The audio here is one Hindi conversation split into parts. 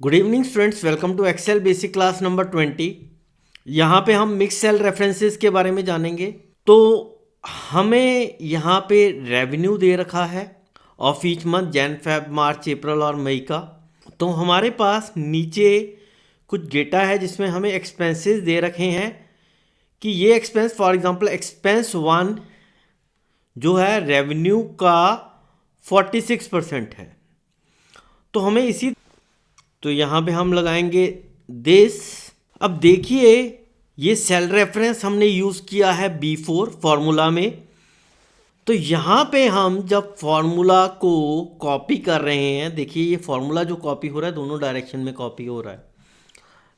Good evening students, welcome to Excel basic class number 20। यहाँ पे हम मिक्स सेल रेफरेंसेस के बारे में जानेंगे। तो हमें यहाँ पे रेवेन्यू दे रखा है of each month, Jan Feb March April और मई का। तो हमारे पास नीचे कुछ डेटा है जिसमें हमें एक्सपेंसेस दे रखे हैं कि ये एक्सपेंस, फॉर एग्जांपल एक्सपेंस 1 जो है रेवेन्यू का 46% है। तो हमें इसी, तो यहाँ पे हम लगाएंगे दिस। अब देखिए, ये सेल रेफरेंस हमने यूज़ किया है B4 फॉर्मूला में। तो यहाँ पे हम जब फॉर्मूला को कॉपी कर रहे हैं, देखिए ये फॉर्मूला जो कॉपी हो रहा है दोनों डायरेक्शन में कॉपी हो रहा है,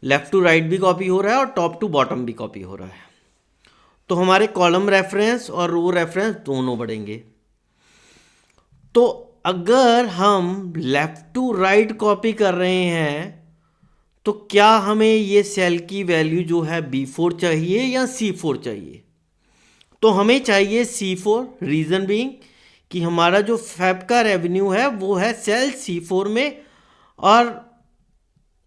लेफ़्ट टू राइट भी कॉपी हो रहा है और टॉप टू बॉटम भी कॉपी हो रहा है। तो हमारे कॉलम रेफरेंस और रो रेफरेंस दोनों बढ़ेंगे। तो अगर हम लेफ़्ट टू राइट कॉपी कर रहे हैं तो क्या हमें ये सेल की वैल्यू जो है B4 चाहिए या C4 चाहिए? तो हमें चाहिए C4। रीज़न बीइंग कि हमारा जो फैब का रेवेन्यू है वो है सेल C4 में और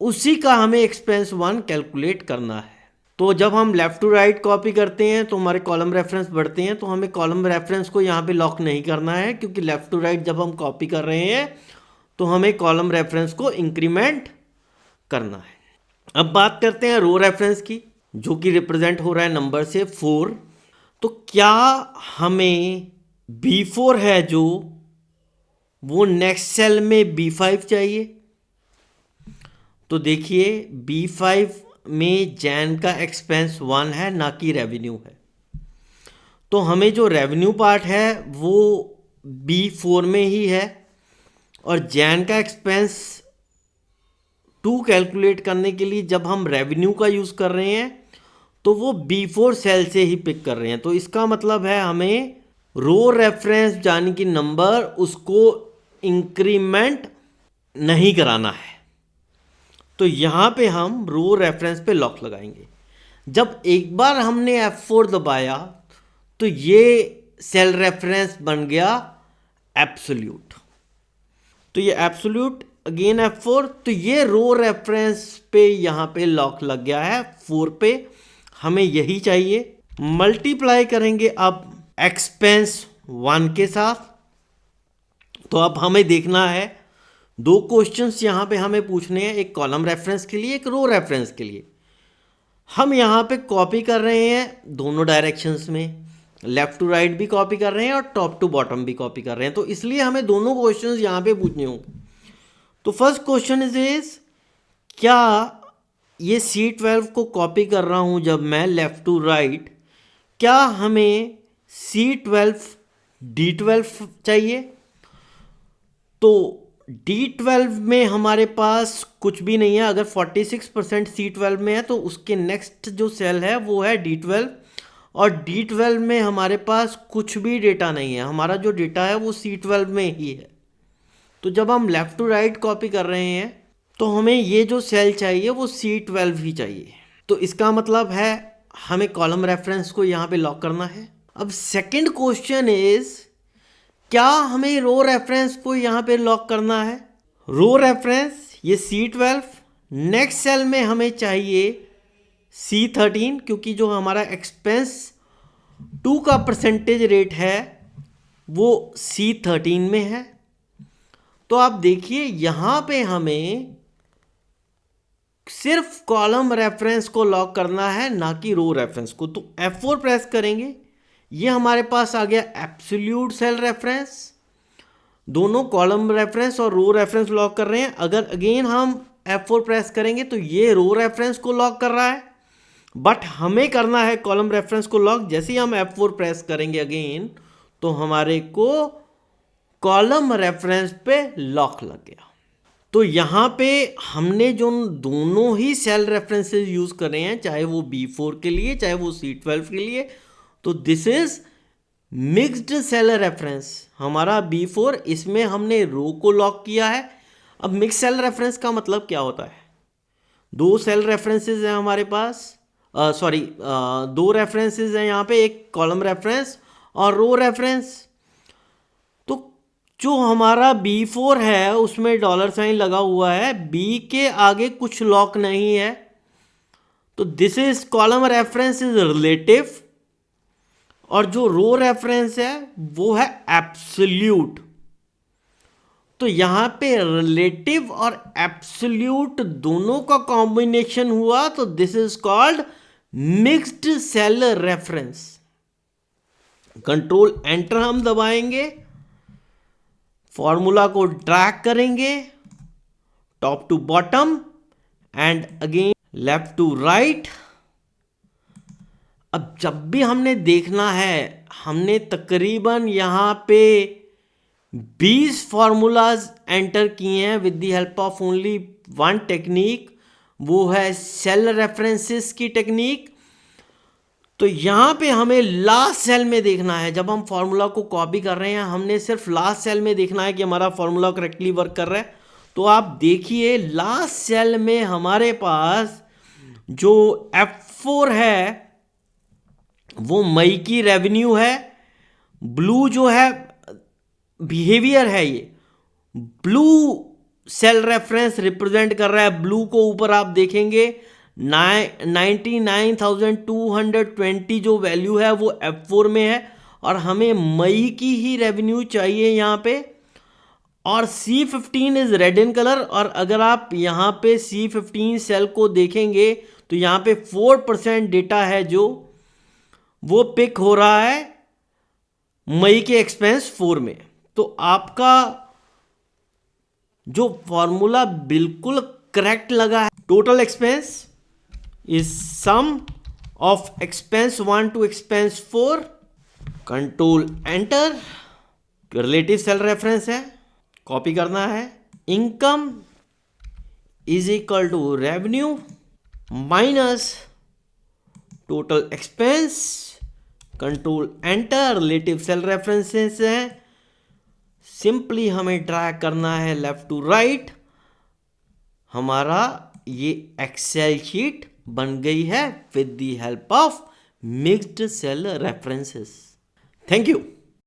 उसी का हमें एक्सपेंस 1 कैलकुलेट करना है। तो जब हम लेफ़्ट टू राइट कॉपी करते हैं तो हमारे कॉलम रेफरेंस बढ़ते हैं। तो हमें कॉलम रेफरेंस को यहाँ पे लॉक नहीं करना है, क्योंकि लेफ़्ट टू राइट जब हम कॉपी कर रहे हैं तो हमें कॉलम रेफरेंस को इंक्रीमेंट करना है। अब बात करते हैं रो रेफरेंस की, जो कि रिप्रेजेंट हो रहा है नंबर से 4। तो क्या हमें B4 है जो वो नेक्स्ट सेल में B5 चाहिए? तो देखिए B5 में जैन का एक्सपेंस 1 है, ना कि रेवेन्यू है। तो हमें जो रेवेन्यू पार्ट है वो B4 में ही है और जैन का एक्सपेंस 2 कैलकुलेट करने के लिए जब हम रेवेन्यू का यूज़ कर रहे हैं तो वो B4 सेल से ही पिक कर रहे हैं। तो इसका मतलब है हमें रो रेफरेंस यानी कि नंबर उसको इंक्रीमेंट नहीं कराना है। तो यहाँ पे हम रो रेफरेंस पे लॉक लगाएंगे। जब एक बार हमने F4 दबाया तो ये सेल रेफरेंस बन गया एब्सोल्यूट। तो ये एब्सोल्यूट अगेन F4, तो ये रो रेफरेंस पे यहाँ पे लॉक लग गया है 4 पे। हमें यही चाहिए। मल्टीप्लाई करेंगे अब एक्सपेंस 1 के साथ। तो अब हमें देखना है, दो क्वेश्चंस यहाँ पे हमें पूछने हैं, एक कॉलम रेफरेंस के लिए, एक रो रेफरेंस के लिए। हम यहाँ पे कॉपी कर रहे हैं दोनों डायरेक्शंस में, लेफ्ट टू राइट भी कॉपी कर रहे हैं और टॉप टू बॉटम भी कॉपी कर रहे हैं। तो इसलिए हमें दोनों क्वेश्चंस यहाँ पे पूछने होंगे। तो फर्स्ट क्वेश्चन इज क्या ये C12 को कॉपी कर रहा हूँ जब मैं लेफ़्ट टू राइट, क्या हमें C12 D12 चाहिए? तो D12 में हमारे पास कुछ भी नहीं है। अगर 46% C12 में है तो उसके नेक्स्ट जो सेल है वो है D12 और D12 में हमारे पास कुछ भी डेटा नहीं है। हमारा जो डेटा है वो C12 में ही है। तो जब हम लेफ़्ट टू राइट कॉपी कर रहे हैं तो हमें ये जो सेल चाहिए वो C12 ही चाहिए। तो इसका मतलब है हमें कॉलम रेफरेंस को यहाँ पे लॉक करना है। अब सेकंड क्वेश्चन इज, क्या हमें रो रेफरेंस को यहाँ पे लॉक करना है? रो रेफरेंस ये C12, नेक्स्ट सेल में हमें चाहिए C13, क्योंकि जो हमारा एक्सपेंस 2 का परसेंटेज रेट है वो C13 में है। तो आप देखिए यहाँ पे हमें सिर्फ कॉलम रेफरेंस को लॉक करना है, ना कि रो रेफरेंस को। तो F4 प्रेस करेंगे, ये हमारे पास आ गया एब्सोल्यूट सेल रेफरेंस। दोनों कॉलम रेफरेंस और रो रेफरेंस लॉक कर रहे हैं। अगर अगेन हम F4 प्रेस करेंगे तो ये रो रेफरेंस को लॉक कर रहा है, बट हमें करना है कॉलम रेफरेंस को लॉक। जैसे ही हम F4 प्रेस करेंगे अगेन तो हमारे को कॉलम रेफरेंस पे लॉक लग गया। तो यहाँ पे हमने जो दोनों ही सेल रेफरेंसेस यूज़ कर रहे हैं, चाहे वो B4 के लिए चाहे वो C12 के लिए, तो this is mixed cell reference. हमारा B4, इसमें हमने रो को लॉक किया है। अब मिक्स सेल रेफरेंस का मतलब क्या होता है? दो सेल रेफरेंसेस हैं हमारे पास, दो रेफरेंसेस हैं यहाँ पे, एक कॉलम रेफरेंस और रो रेफरेंस। तो जो हमारा B4 है उसमें डॉलर साइन लगा हुआ है, बी के आगे कुछ लॉक नहीं है, तो this is column reference is relative, और जो रो रेफरेंस है वो है एब्सोल्यूट। तो यहां पे रिलेटिव और एब्सोल्यूट दोनों का कॉम्बिनेशन हुआ, तो this is called mixed cell reference. Control enter हम दबाएंगे, फॉर्मूला को ड्रैग करेंगे top to bottom and again left to right. अब जब भी हमने देखना है, हमने तकरीबन यहां पे 20 फॉर्मूलाज एंटर किए हैं with the help of only one technique, वो है सेल रेफरेंसेस की टेक्निक। तो यहां पे हमें लास्ट सेल में देखना है, जब हम फॉर्मूला को कॉपी कर रहे हैं हमने सिर्फ लास्ट सेल में देखना है कि हमारा फॉर्मूला करेक्टली वर्क कर रहा है। तो आप देखिए लास्ट सेल में हमारे पास जो F4 है वो मई की रेवेन्यू है, ब्लू जो है बिहेवियर है, ये ब्लू सेल रेफरेंस रिप्रेजेंट कर रहा है। ब्लू को ऊपर आप देखेंगे 99,220 जो वैल्यू है वो F4 में है, और हमें मई की ही रेवेन्यू चाहिए यहाँ पे। और C15 is red in colour, और अगर आप यहाँ पे C15 सेल को देखेंगे तो यहाँ पे 4% डेटा है जो वो पिक हो रहा है मई के एक्सपेंस 4 में। तो आपका जो फॉर्मूला बिल्कुल करेक्ट लगा है, total expense is sum of expense 1 to expense 4। Control enter, relative cell reference है, कॉपी करना है। Income is equal to revenue minus total expense, control enter, relative cell references है, सिंपली हमें ड्रैग करना है लेफ्ट टू राइट। हमारा ये एक्सेल शीट बन गई है with the help of mixed cell references. Thank you.